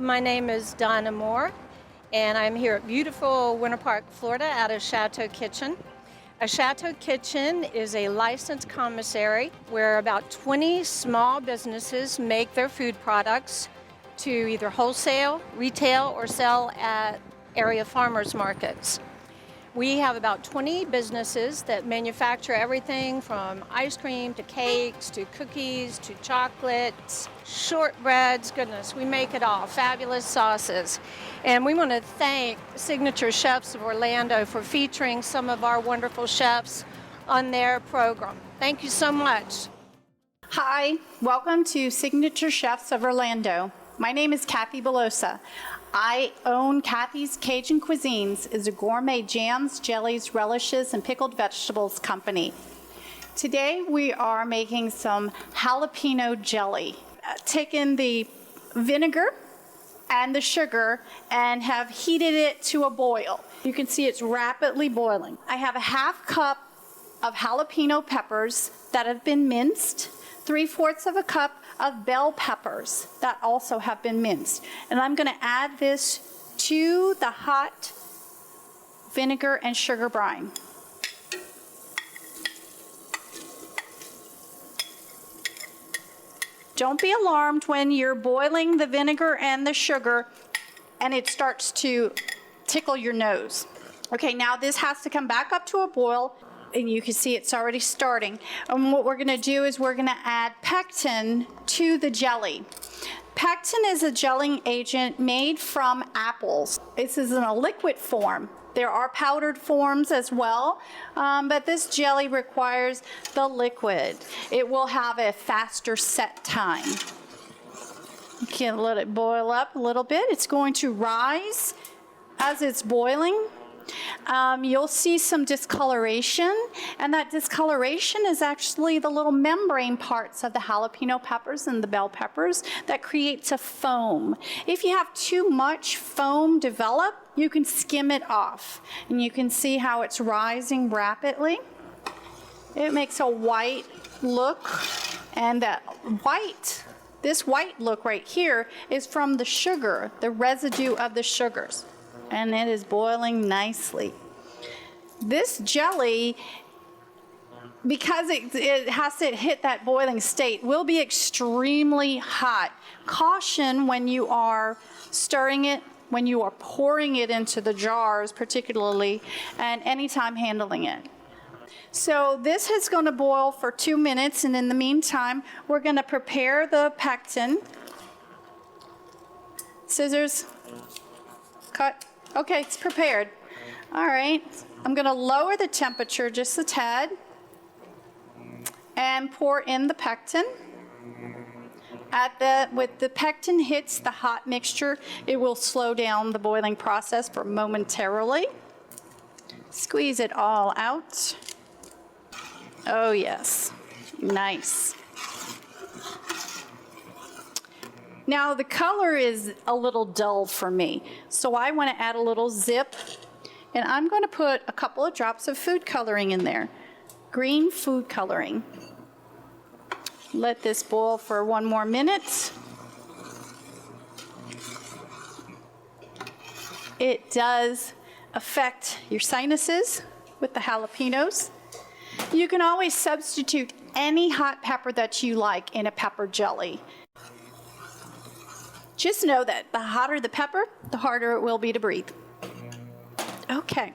My name is Donna Moore, and I'm here at beautiful Winter Park, Florida at a Chateau Kitchen. A Chateau Kitchen is a licensed commissary where about 20 small businesses make their food products to either wholesale, retail, or sell at area farmers markets. We have about 20 businesses that manufacture everything from ice cream to cakes to cookies to chocolates, shortbreads, goodness, we make it all, fabulous sauces. And we want to thank Signature Chefs of Orlando for featuring some of our wonderful chefs on their program. Thank you so much. Hi, welcome to Signature Chefs of Orlando. My name is Kathy Belosa. I own Kathy's Cajun Cuisines, is a gourmet jams, jellies, relishes, and pickled vegetables company. Today we are making some jalapeno jelly. Taken the vinegar and the sugar and have heated it to a boil. You can see it's rapidly boiling. I have a half cup of jalapeno peppers that have been minced, 3/4 of a cup of bell peppers that also have been minced. And I'm gonna add this to the hot vinegar and sugar brine. Don't be alarmed when you're boiling the vinegar and the sugar and it starts to tickle your nose. Okay, now this has to come back up to a boil, and you can see it's already starting. And what we're gonna do is we're gonna add pectin to the jelly. Pectin is a gelling agent made from apples. This is in a liquid form. There are powdered forms as well, but this jelly requires the liquid. It will have a faster set time. You can let it boil up a little bit. It's going to rise as it's boiling. You'll see some discoloration, and that discoloration is actually the little membrane parts of the jalapeno peppers and the bell peppers that creates a foam. If you have too much foam develop, you can skim it off, and you can see how it's rising rapidly. It makes a white look, and this white look right here is from the sugar, the residue of the sugars. And it is boiling nicely. This jelly, because it has to hit that boiling state, will be extremely hot. Caution when you are stirring it, when you are pouring it into the jars particularly, and anytime handling it. So this is going to boil for 2 minutes, and in the meantime, we're going to prepare the pectin. Scissors, cut. Okay, it's prepared. All right, I'm gonna lower the temperature just a tad and pour in the pectin. With the pectin hits the hot mixture, it will slow down the boiling process for momentarily. Squeeze it all out. Oh yes, nice. Now the color is a little dull for me, so I want to add a little zip, and I'm going to put a couple of drops of food coloring in there, green food coloring. Let this boil for 1 more minute. It does affect your sinuses with the jalapenos. You can always substitute any hot pepper that you like in a pepper jelly. Just know that the hotter the pepper, the harder it will be to breathe. Okay,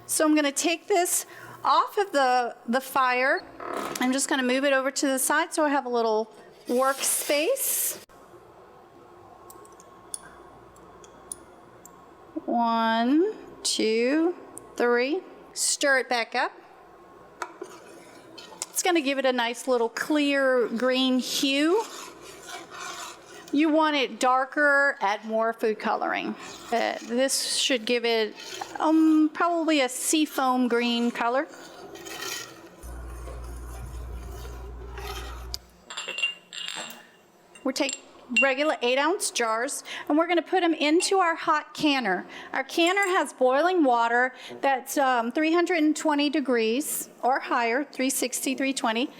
so I'm gonna take this off of the fire. I'm just gonna move it over to the side so I have a little workspace. 1, 2, 3. Stir it back up. It's gonna give it a nice little clear green hue. You want it darker, add more food coloring. This should give it probably a seafoam green color. We'll take regular 8-ounce jars, and we're gonna put them into our hot canner. Our canner has boiling water that's 320 degrees or higher, 360, 320.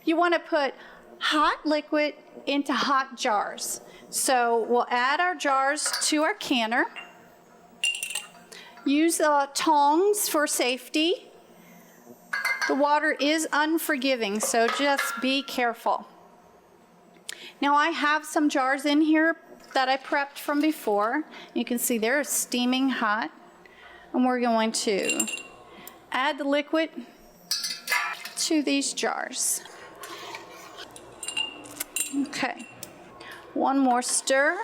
You wanna put hot liquid into hot jars. So we'll add our jars to our canner. Use tongs for safety. The water is unforgiving, so just be careful. Now I have some jars in here that I prepped from before. You can see they're steaming hot. And we're going to add the liquid to these jars. Okay, one more stir.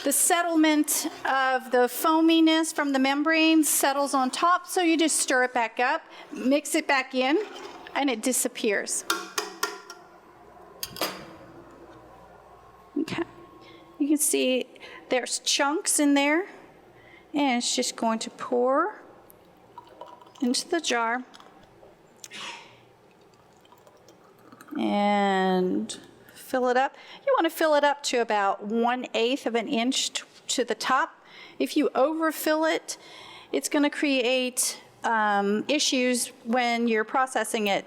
The settlement of the foaminess from the membrane settles on top, so you just stir it back up, mix it back in, and it disappears. Okay, you can see there's chunks in there, and it's just going to pour into the jar. And fill it up. You want to fill it up to about 1/8 of an inch to the top. If you overfill it, it's going to create issues when you're processing it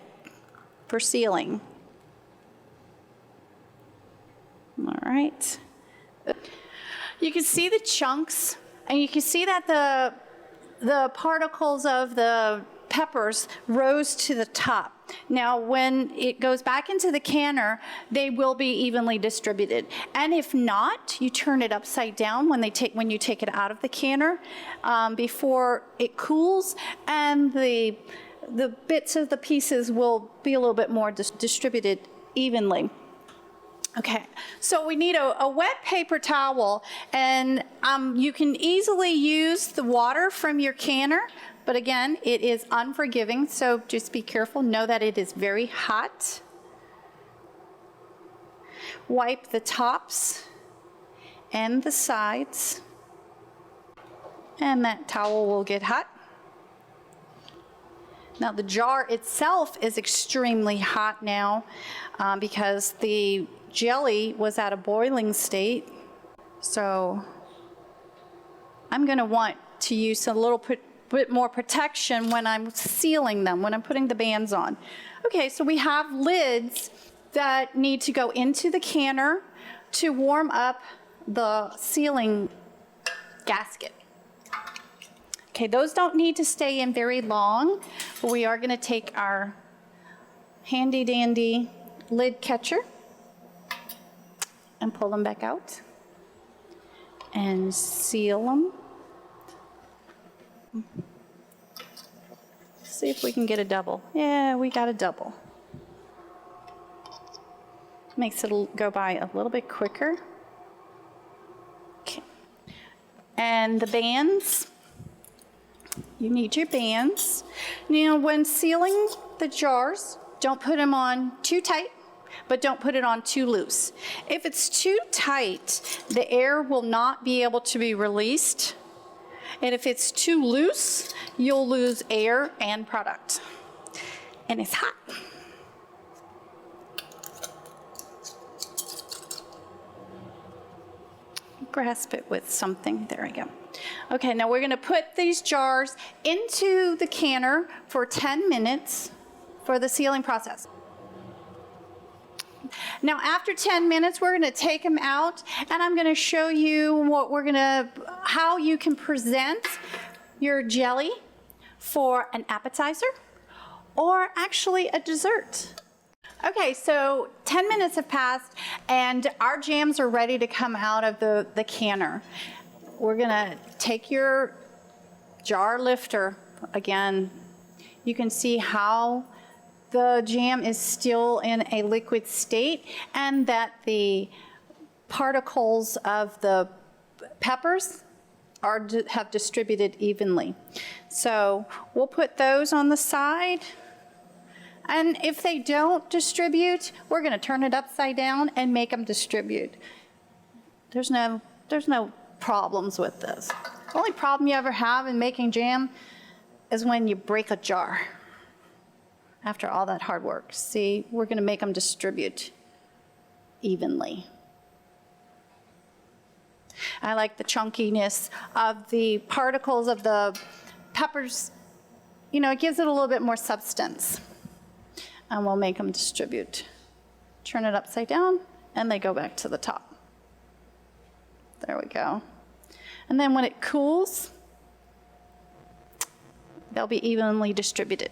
for sealing. All right. You can see the chunks, and you can see that the particles of the peppers rose to the top. Now, when it goes back into the canner, they will be evenly distributed. And if not, you turn it upside down when you take it out of the canner before it cools, and the bits of the pieces will be a little bit more distributed evenly. Okay, so we need a wet paper towel, and you can easily use the water from your canner. But again, it is unforgiving, so just be careful. Know that it is very hot. Wipe the tops and the sides, and that towel will get hot. Now the jar itself is extremely hot now because the jelly was at a boiling state. So I'm going to want to use a little bit more protection when I'm sealing them, when I'm putting the bands on. Okay, so we have lids that need to go into the canner to warm up the sealing gasket. Okay, those don't need to stay in very long, but we are going to take our handy dandy lid catcher and pull them back out and seal them. See if we can get a double. Yeah, we got a double. Makes it go by a little bit quicker. Okay. And the bands, you need your bands. Now, when sealing the jars, don't put them on too tight, but don't put it on too loose. If it's too tight, the air will not be able to be released. And if it's too loose, you'll lose air and product. And it's hot. Grasp it with something. There we go. Okay, now we're going to put these jars into the canner for 10 minutes for the sealing process. Now, after 10 minutes, we're going to take them out, and I'm going to show you how you can present your jelly for an appetizer or actually a dessert. Okay, so 10 minutes have passed, and our jams are ready to come out of the canner. We're going to take your jar lifter. Again, you can see how the jam is still in a liquid state, and that the particles of the peppers have distributed evenly. So we'll put those on the side, and if they don't distribute, we're going to turn it upside down and make them distribute. There's no problems with this. The only problem you ever have in making jam is when you break a jar. After all that hard work. See, we're going to make them distribute evenly. I like the chunkiness of the particles of the peppers. You know, it gives it a little bit more substance. And we'll make them distribute turn it upside down, and they go back to the top. There we go. And then when it cools, they'll be evenly distributed.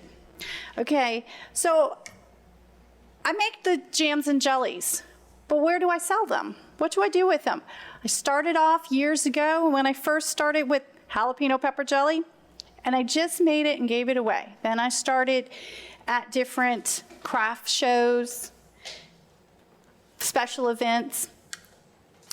Okay, so I make the jams and jellies, but where do I sell them? What do I do with them? I started off years ago when I first started with jalapeno pepper jelly, and I just made it and gave it away. Then I started at different craft shows, special events.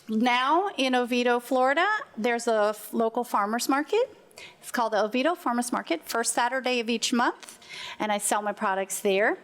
Now in Oviedo, Florida, there's a local farmer's market. It's called the Oviedo Farmers Market, first Saturday of each month, and I sell my products there.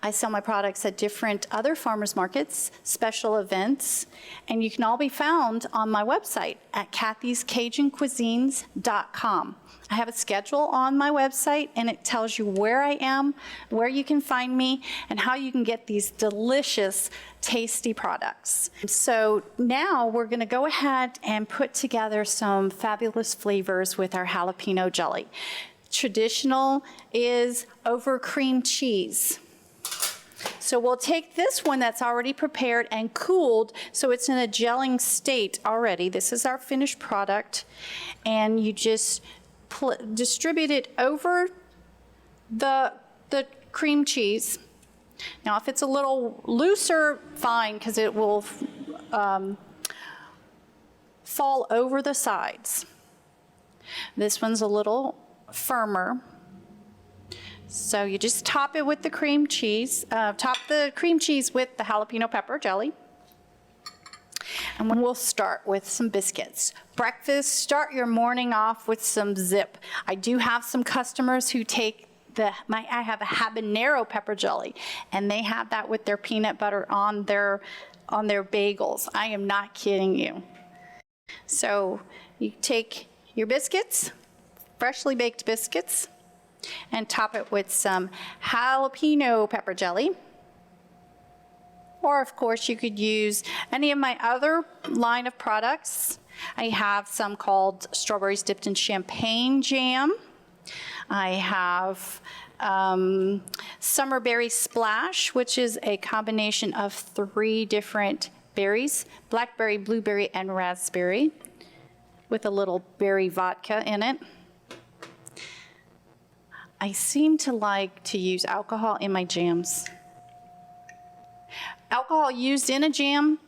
I sell my products at different other farmers markets, special events, and you can all be found on my website at kathyscajuncuisines.com. I have a schedule on my website, and it tells you where I am, where you can find me, and how you can get these delicious, tasty products. So now we're going to go ahead and put together some fabulous flavors with our jalapeno jelly. Traditional is over cream cheese. So we'll take this one that's already prepared and cooled, so it's in a gelling state already. This is our finished product, and you just distribute it over the cream cheese. Now, if it's a little looser, fine, because it will fall over the sides. This one's a little firmer. So you just top it with the cream cheese, top the cream cheese with the jalapeno pepper jelly. And we'll start with some biscuits. Breakfast, start your morning off with some zip. I do have some customers who take I have a habanero pepper jelly, and they have that with their peanut butter on their bagels. I am not kidding you. So you take your biscuits, freshly baked biscuits, and top it with some jalapeno pepper jelly. Or, of course, you could use any of my other line of products. I have some called strawberries dipped in champagne jam. I have summer berry splash, which is a combination of 3 different berries, blackberry, blueberry, and raspberry, with a little berry vodka in it. I seem to like to use alcohol in my jams. Alcohol used in a jam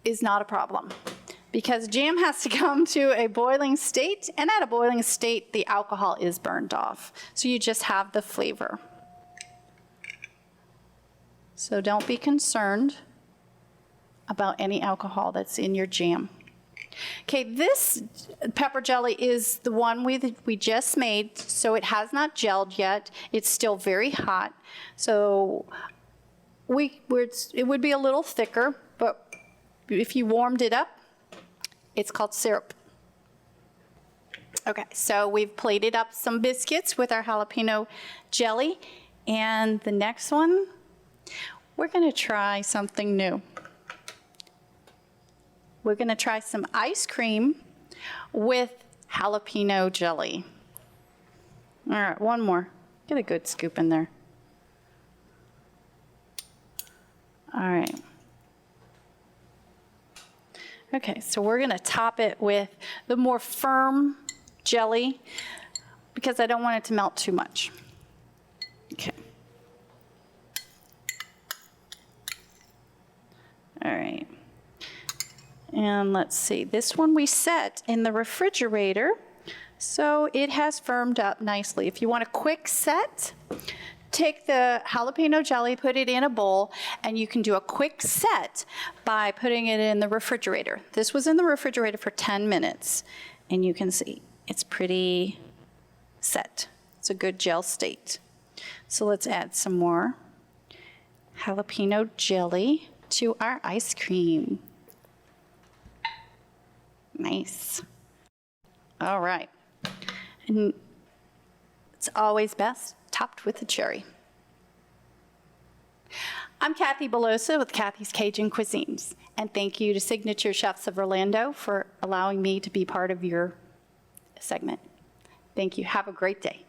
is not a problem, because jam has to come to a boiling state, and at a boiling state, the alcohol is burned off. So you just have the flavor. So don't be concerned about any alcohol that's in your jam. Okay, this pepper jelly is the one we just made, so it has not gelled yet. It's still very hot, so it would be a little thicker, but if you warmed it up, it's called syrup. Okay, so we've plated up some biscuits with our jalapeno jelly, and the next one, we're going to try something new. We're going to try some ice cream with jalapeno jelly. All right, one more. Get a good scoop in there. All right. Okay, so we're going to top it with the more firm jelly because I don't want it to melt too much. Okay. All right. And let's see, this one we set in the refrigerator, so it has firmed up nicely. If you want a quick set, take the jalapeno jelly, put it in a bowl, and you can do a quick set by putting it in the refrigerator. This was in the refrigerator for 10 minutes, and you can see it's pretty set. It's a good gel state. So let's add some more jalapeno jelly to our ice cream. Nice. All right. And it's always best topped with a cherry. I'm Kathy Belosa with Kathy's Cajun Cuisines, and thank you to Signature Chefs of Orlando for allowing me to be part of your segment. Thank you. Have a great day.